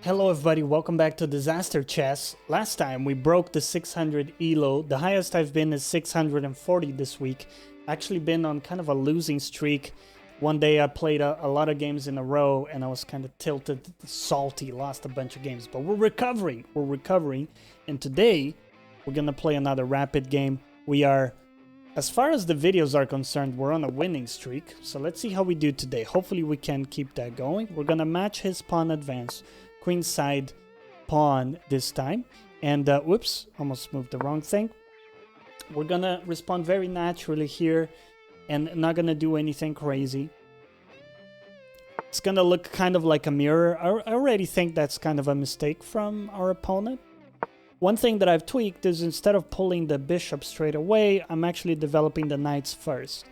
Hello everybody, welcome back to Disaster Chess. Last time we broke the 600 ELO. The highest I've been is 640 this week. Actually been on kind of a losing streak. One day I played a lot of games in a row and I was kind of tilted, salty, lost a bunch of games. But we're recovering. And today we're gonna play another rapid game. We are, as far as the videos are concerned, we're on a winning streak. So let's see how we do today. Hopefully we can keep that going. We're gonna match his pawn advance. Queenside pawn this time, and whoops, almost moved the wrong thing. We're gonna respond very naturally here and not gonna do anything crazy. It's gonna look kind of like a mirror. I already think that's kind of a mistake from our opponent. One thing that I've tweaked is instead of pulling the bishop straight away, I'm actually developing the knights first,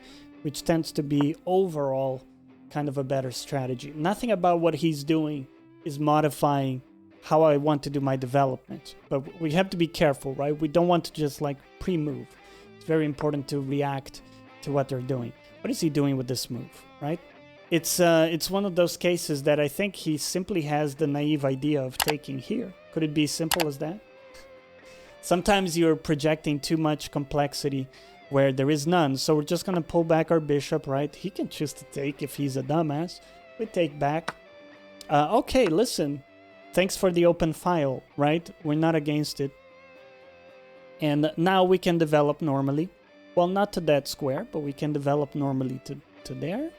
which tends to be overall kind of a better strategy. Nothing about what he's doing is modifying how I want to do my development. But we have to be careful, right? We don't want to just like pre-move. It's very important to react to what they're doing. What is he doing with this move, right? It's one of those cases that I think he simply has the naive idea of taking here. Could it be as simple as that? Sometimes you're projecting too much complexity where there is none. So we're just going to pull back our bishop, right? He can choose to take if he's a dumbass. We take back. Okay, listen, thanks for the open file, right? We're not against it. And now we can develop normally. Well, not to that square, but we can develop normally to there.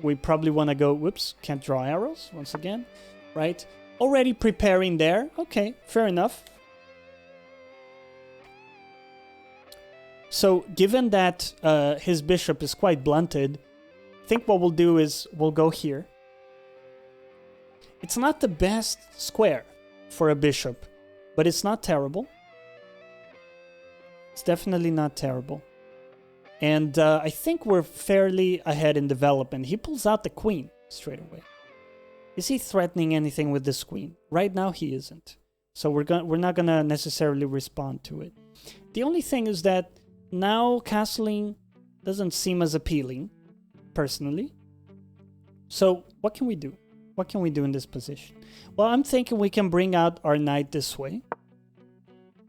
We probably want to go, whoops, can't draw arrows once again, right? Already preparing there. Okay, fair enough. So given that his bishop is quite blunted, I think what we'll do is we'll go here. It's not the best square for a bishop, but it's not terrible. It's definitely not terrible. And I think we're fairly ahead in development. He pulls out the queen straight away. Is he threatening anything with this queen? Right now he isn't. So we're not gonna necessarily respond to it. The only thing is that now castling doesn't seem as appealing, personally. So what can we do? What can we do in this position? Well, I'm thinking we can bring out our knight this way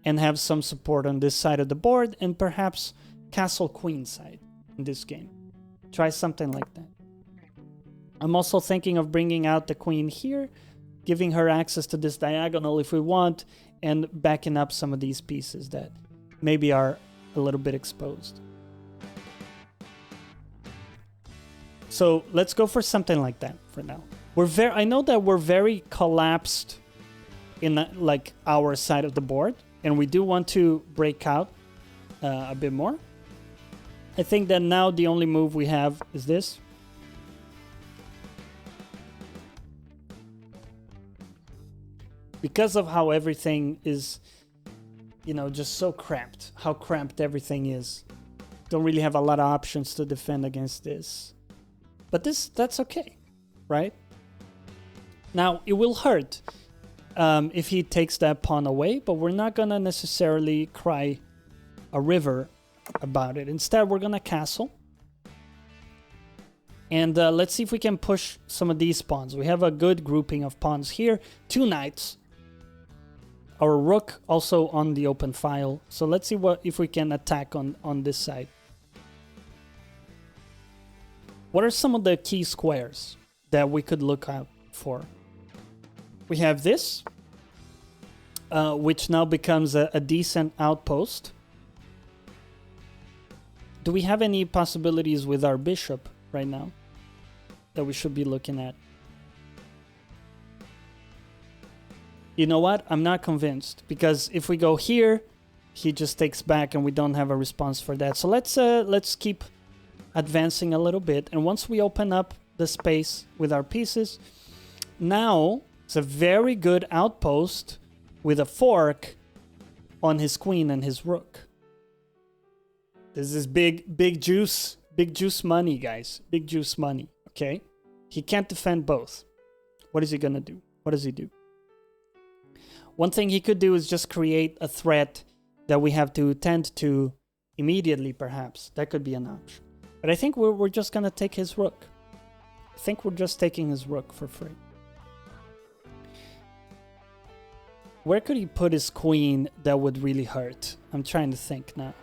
and have some support on this side of the board and perhaps castle queen side in this game. Try something like that. I'm also thinking of bringing out the queen here, giving her access to this diagonal if we want, and backing up some of these pieces that maybe are a little bit exposed. So let's go for something like that for now. I know that we're very collapsed in like our side of the board, and we do want to break out a bit more. I think that now the only move we have is this. Because of how everything is, you know, just so cramped, how cramped everything is. Don't really have a lot of options to defend against this. But that's okay, right? Now, it will hurt if he takes that pawn away, but we're not going to necessarily cry a river about it. Instead, we're going to castle. And let's see if we can push some of these pawns. We have a good grouping of pawns here. 2 knights. Our rook also on the open file. So let's see if we can attack on this side. What are some of the key squares that we could look out for? We have this, which now becomes a decent outpost. Do we have any possibilities with our bishop right now that we should be looking at? You know what? I'm not convinced, because if we go here, he just takes back and we don't have a response for that. So let's keep advancing a little bit, and once we open up the space with our pieces, now it's a very good outpost with a fork on his queen and his rook. This is big juice money, guys. Big juice money, okay? He can't defend both. What is he gonna do? What does he do? One thing he could do is just create a threat that we have to tend to immediately, perhaps. That could be an option. But I think we're just going to take his rook. I think we're just taking his rook for free. Where could he put his queen that would really hurt? I'm trying to think now.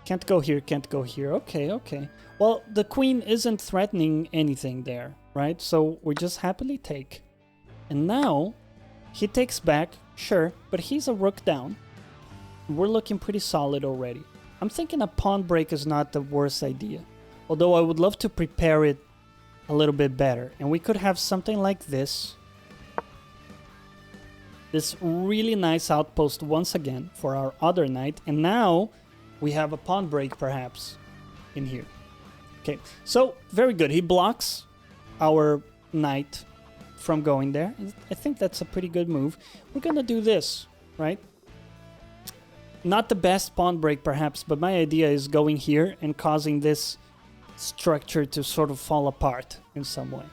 Can't go here, can't go here. Okay, okay. Well, the queen isn't threatening anything there, right? So we just happily take. And now he takes back, sure, but he's a rook down. We're looking pretty solid already. I'm thinking a pawn break is not the worst idea. Although I would love to prepare it a little bit better. And we could have something like this. This really nice outpost once again for our other knight. And now we have a pawn break perhaps in here. Okay, so very good. He blocks our knight from going there. I think that's a pretty good move. We're gonna do this, right? Not the best pawn break perhaps, but my idea is going here and causing this structure to sort of fall apart in some way.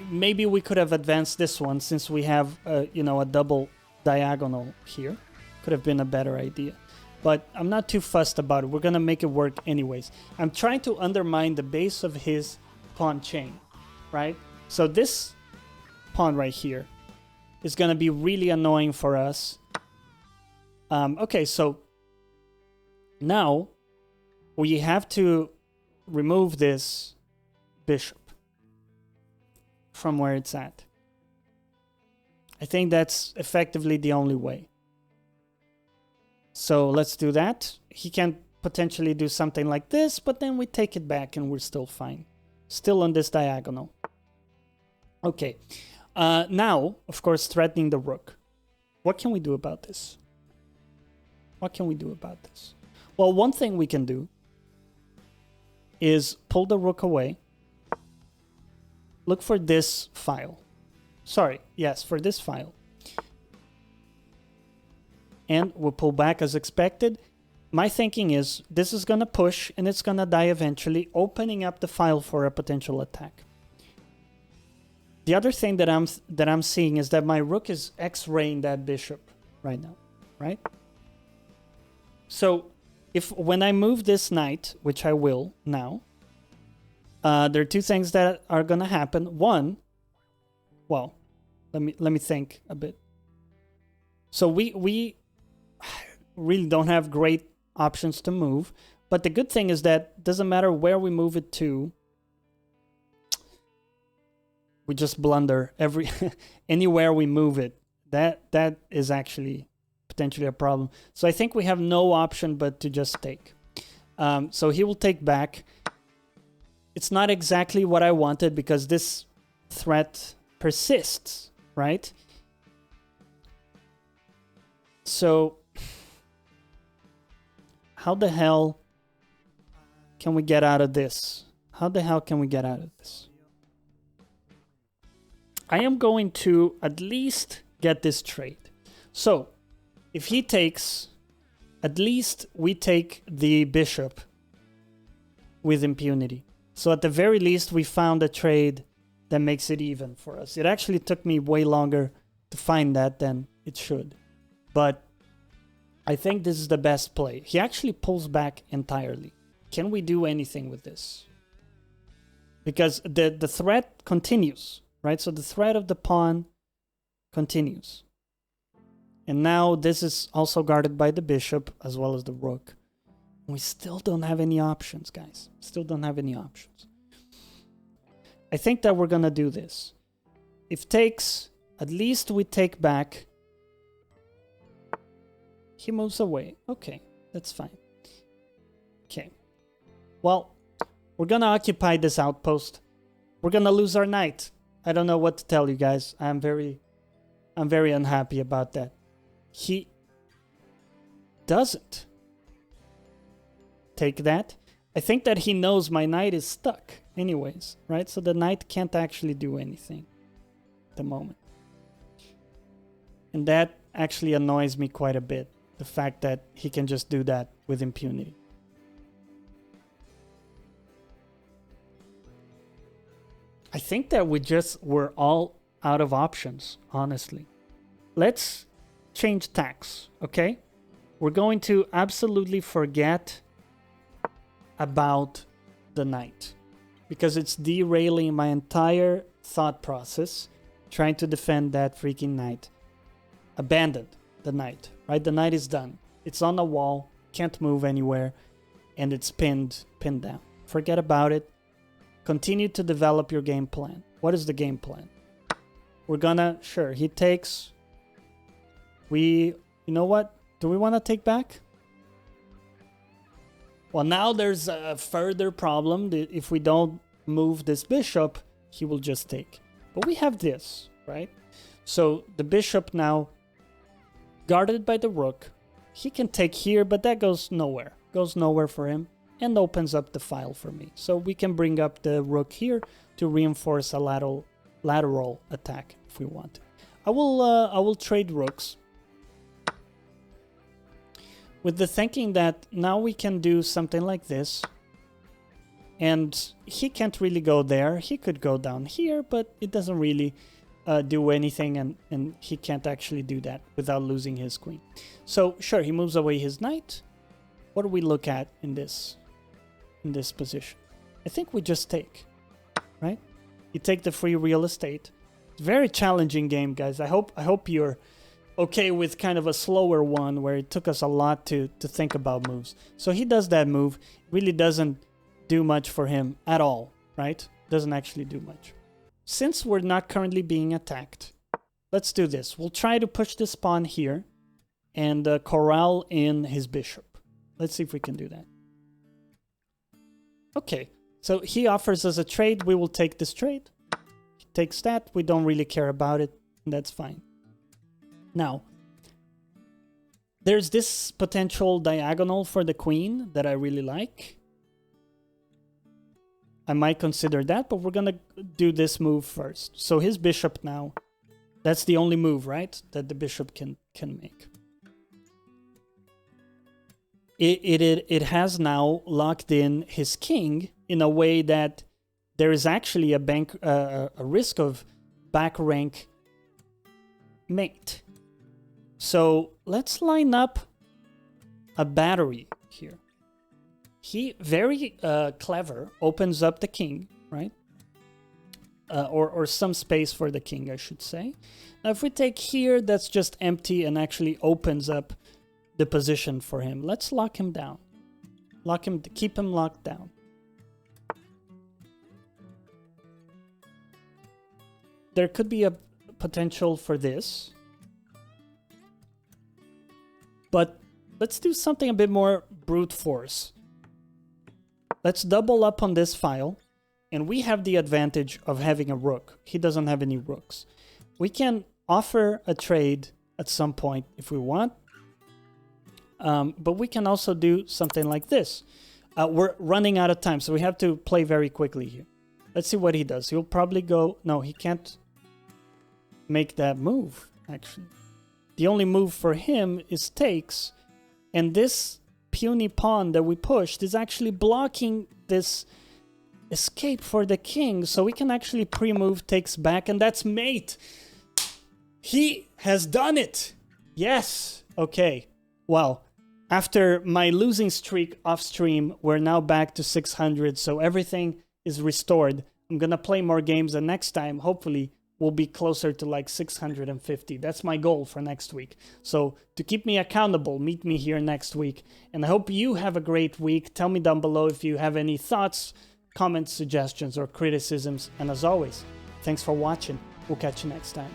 Maybe we could have advanced this one since we have, you know, a double diagonal here. Could have been a better idea. But I'm not too fussed about it. We're going to make it work anyways. I'm trying to undermine the base of his pawn chain, right? So this pawn right here is going to be really annoying for us. Okay, so now we have to remove this bishop from where it's at. I think that's effectively the only way. So let's do that. He can potentially do something like this, but then we take it back and we're still fine. Still on this diagonal. Okay. Now, of course, threatening the rook. What can we do about this? What can we do about this? Well, one thing we can do is pull the rook away. Look for this file. Sorry, yes, for this file. And we'll pull back as expected. My thinking is this is going to push and it's going to die eventually, opening up the file for a potential attack. The other thing that I'm seeing is that my rook is X-raying that bishop right now, right? So if when I move this knight, which I will now, there are two things that are going to happen. One, well, let me think a bit. So we really don't have great options to move, but the good thing is that it doesn't matter where we move it to. We just blunder anywhere we move it. That is actually potentially a problem. So I think we have no option but to just take. So he will take back. It's not exactly what I wanted because this threat persists, right? So how the hell can we get out of this? How the hell can we get out of this? I am going to at least get this trade. So if he takes, at least we take the bishop with impunity. So at the very least, we found a trade that makes it even for us. It actually took me way longer to find that than it should. But I think this is the best play. He actually pulls back entirely. Can we do anything with this? Because the threat continues, right? So the threat of the pawn continues. And now this is also guarded by the bishop as well as the rook. We still don't have any options, guys. Still don't have any options. I think that we're going to do this. If takes, at least we take back. He moves away. Okay, that's fine. Okay. Well, we're going to occupy this outpost. We're going to lose our knight. I don't know what to tell you guys. I'm very unhappy about that. He doesn't take that. I think that he knows my knight is stuck anyways, right? So the knight can't actually do anything at the moment. And that actually annoys me quite a bit. The fact that he can just do that with impunity. I think that we're all out of options, honestly. Let's change tacks, okay? We're going to absolutely forget about the knight because it's derailing my entire thought process. trying to defend that freaking knight. Abandoned the knight, right? The knight is done. It's on the wall, can't move anywhere, and it's pinned down. Forget about it. Continue to develop your game plan. What is the game plan? We're gonna, sure, he takes. You know what? Do we want to take back? Well, now there's a further problem. If we don't move this bishop, he will just take. But we have this, right? So the bishop now, guarded by the rook. He can take here, but that goes nowhere. Goes nowhere for him and opens up the file for me. So we can bring up the rook here to reinforce a lateral attack if we want. I will trade rooks with the thinking that now we can do something like this. And he can't really go there. He could go down here, but it doesn't really do anything, and he can't actually do that without losing his queen. So sure, he moves away his knight. What do we look at in this position? I think we just take, right? You take the free real estate. Very challenging game, guys. I hope you're okay with kind of a slower one where it took us a lot to think about moves. So he does that move. Really doesn't do much for him at all, right? Doesn't actually do much. Since we're not currently being attacked, let's do this. We'll try to push this pawn here and corral in his bishop. Let's see if we can do that. Okay, so he offers us a trade. We will take this trade. He takes that. We don't really care about it. And that's fine. Now, there's this potential diagonal for the queen that I really like. I might consider that, but we're going to do this move first. So his bishop now, that's the only move, right, that the bishop can make. It has now locked in his king in a way that there is actually a risk of back rank mate. So let's line up a battery here. He, very clever, opens up the king, right? Or some space for the king, I should say. Now, if we take here, that's just empty and actually opens up the position for him. Let's lock him down. Keep him locked down. There could be a potential for this. But let's do something a bit more brute force. Let's double up on this file, and we have the advantage of having a rook. He doesn't have any rooks. We can offer a trade at some point if we want, but we can also do something like this. We're running out of time, so we have to play very quickly here. Let's see what he does. He'll probably go... No, he can't make that move, actually. The only move for him is takes, and this puny pawn that we pushed is actually blocking this escape for the king, so we can actually pre-move takes back, and that's mate. He has done it. Yes. Okay. Well, after my losing streak off stream, we're now back to 600, so everything is restored. I'm gonna play more games, and next time, hopefully, we'll be closer to like 650. That's my goal for next week. So to keep me accountable, meet me here next week. And I hope you have a great week. Tell me down below if you have any thoughts, comments, suggestions, or criticisms. And as always, thanks for watching. We'll catch you next time.